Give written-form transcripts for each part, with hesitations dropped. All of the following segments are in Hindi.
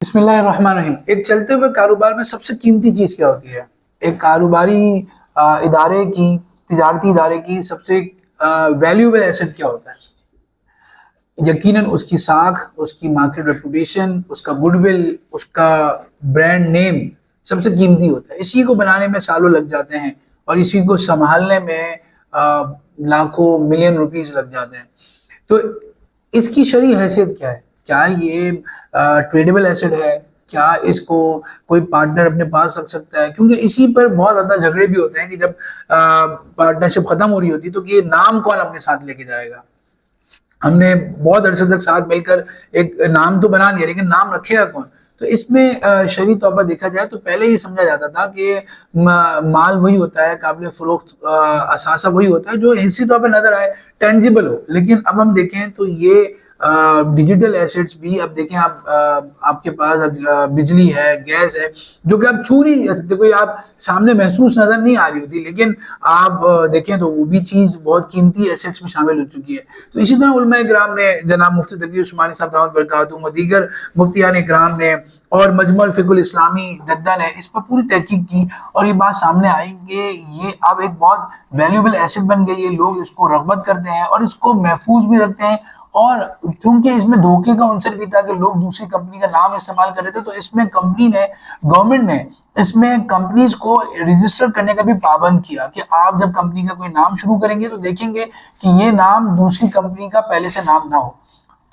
बिस्मिल्लाहिर्रहमानिर्रहीम। एक चलते हुए कारोबार में सबसे कीमती चीज क्या होती है? एक कारोबारी इदारे की, तिजारती इदारे की सबसे वैल्यूएबल एसेट क्या होता है? यकीनन उसकी साख, उसकी मार्केट रेपुटेशन, उसका गुडविल, उसका ब्रांड नेम सबसे कीमती होता है। इसी को बनाने में सालों लग जाते हैं और इसी को संभालने में लाखों मिलियन रुपीस लग जाते हैं। तो इसकी शरई हैसियत क्या है? क्या ये ट्रेडेबल एसेट है? क्या इसको कोई पार्टनर अपने पास रख सकता है? क्योंकि इसी पर बहुत ज्यादा झगड़े भी होते हैं कि जब पार्टनरशिप खत्म हो रही होती है तो कि ये नाम कौन अपने साथ लेके जाएगा। हमने बहुत अरसे तक साथ मिलकर एक नाम तो बना लिया, लेकिन नाम रखेगा कौन? तो इसमें शरई तौर पर देखा जाए तो पहले ये समझा जाता था कि माल वही होता है, काबिल फरोख्त असासा वही होता है जो हिस्सी तौर पर नजर आए, टेंजिबल हो। लेकिन अब हम देखें तो ये डिजिटल एसेट्स भी, अब देखें आप, आपके पास बिजली है, गैस है, जो कि आप छू नहीं जा सकते, कोई आप सामने महसूस नजर नहीं आ रही होती, लेकिन आप देखें तो वो भी चीज बहुत कीमती एसेट्स में शामिल हो चुकी है। तो इसी तरह उलमा इकराम ने, जनाब मुफ्ती तकी उस्मानी साहब दामत बरकातहू व दीगर मुफ्तियान इकराम ने और मजमुअल फिकुल इस्लामी जद्दा ने इस पर पूरी तहकीक की और ये बात सामने आई कि ये अब एक बहुत वैल्यूएबल एसेट बन गई है। लोग इसको रगबत करते हैं और इसको महफूज भी रखते हैं। और चूंकि इसमें धोखे का अंसर भी था कि लोग दूसरी कंपनी का नाम इस्तेमाल कर रहे थे, तो इसमें कंपनी ने, गवर्नमेंट ने इसमें कंपनीज को रजिस्टर करने का भी पाबंद किया कि आप जब कंपनी का कोई नाम शुरू करेंगे तो देखेंगे कि ये नाम दूसरी कंपनी का पहले से नाम ना हो।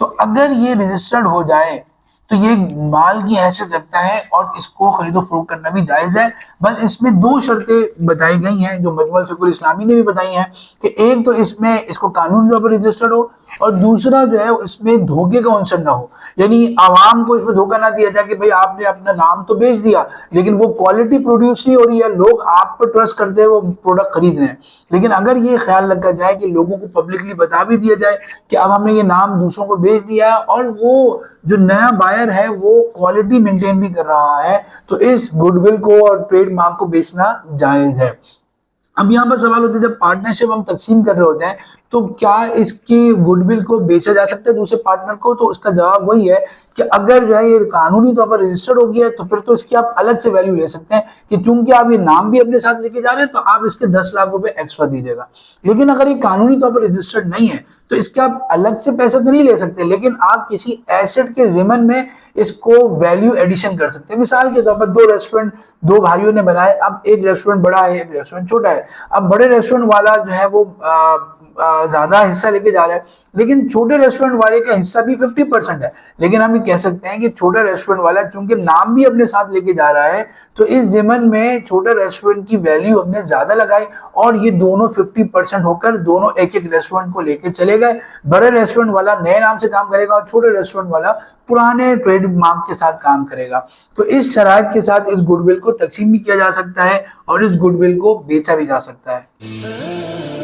तो अगर ये रजिस्टर्ड हो जाए तो ये माल की हैसियत रखता है और इसको खरीदो फरोख्त करना भी जायज है। बस इसमें दो शर्तें बताई गई हैं जो मजमुअल फिकुल इस्लामी ने भी बताई हैं कि एक तो इसमें इसको कानूनी तौर पर रजिस्टर्ड हो और दूसरा जो है इसमें धोखे का अंसर ना हो, यानी आवाम को इसमें धोखा ना दिया जाए कि भाई आपने अपना नाम तो बेच दिया लेकिन वो क्वालिटी प्रोड्यूस नहीं हो रही है, लोग आप पर ट्रस्ट करते हैं, वो प्रोडक्ट खरीद रहे हैं। लेकिन अगर ये ख्याल रखा जाए कि लोगों को पब्लिकली बता भी दिया जाए कि अब हमने ये नाम दूसरों को बेच दिया और वो जो नया बायर है वो क्वालिटी मेंटेन भी कर रहा है, तो इस गुडविल को और ट्रेडमार्क को बेचना जायज है। अब यहाँ पर सवाल होता है, जब पार्टनरशिप हम तकसीम कर रहे होते हैं तो क्या इसकी गुडविल को बेचा जा सकता है दूसरे पार्टनर को? तो उसका जवाब वही है कि अगर जो है ये कानूनी तौर पर रजिस्टर्ड हो गया है तो फिर तो इसकी आप अलग से वैल्यू ले सकते हैं कि चूंकि आप ये नाम भी अपने साथ लेके जा रहे हैं तो आप इसके 10 लाख रुपए एक्स्ट्रा दीजिएगा। लेकिन अगर ये कानूनी तौर पर रजिस्टर्ड नहीं है तो इसके आप अलग से पैसे तो नहीं ले सकते, लेकिन आप किसी एसेट के जिमन में इसको वैल्यू एडिशन कर सकते हैं। मिसाल के तौर पर दो रेस्टोरेंट दो भाइयों ने बनाए, अब एक रेस्टोरेंट बड़ा है एक रेस्टोरेंट छोटा है। अब बड़े रेस्टोरेंट वाला जो है वो ज्यादा हिस्सा लेके जा रहा है, लेकिन छोटे रेस्टोरेंट वाले का हिस्सा भी 50% है। लेकिन हम ये कह सकते हैं कि छोटा रेस्टोरेंट वाला चूंकि नाम भी अपने साथ लेके जा रहा है तो इस जिमन में छोटे रेस्टोरेंट की वैल्यू हमने ज्यादा लगाई और ये दोनों 50% होकर दोनों एक एक रेस्टोरेंट को लेके चले गए। बड़े रेस्टोरेंट वाला नए नाम से काम करेगा और छोटे रेस्टोरेंट वाला पुराने ट्रेडमार्क के साथ काम करेगा। तो इस शराइत के साथ इस गुडविल को तकसीम भी किया जा सकता है और इस गुडविल को बेचा भी जा सकता है।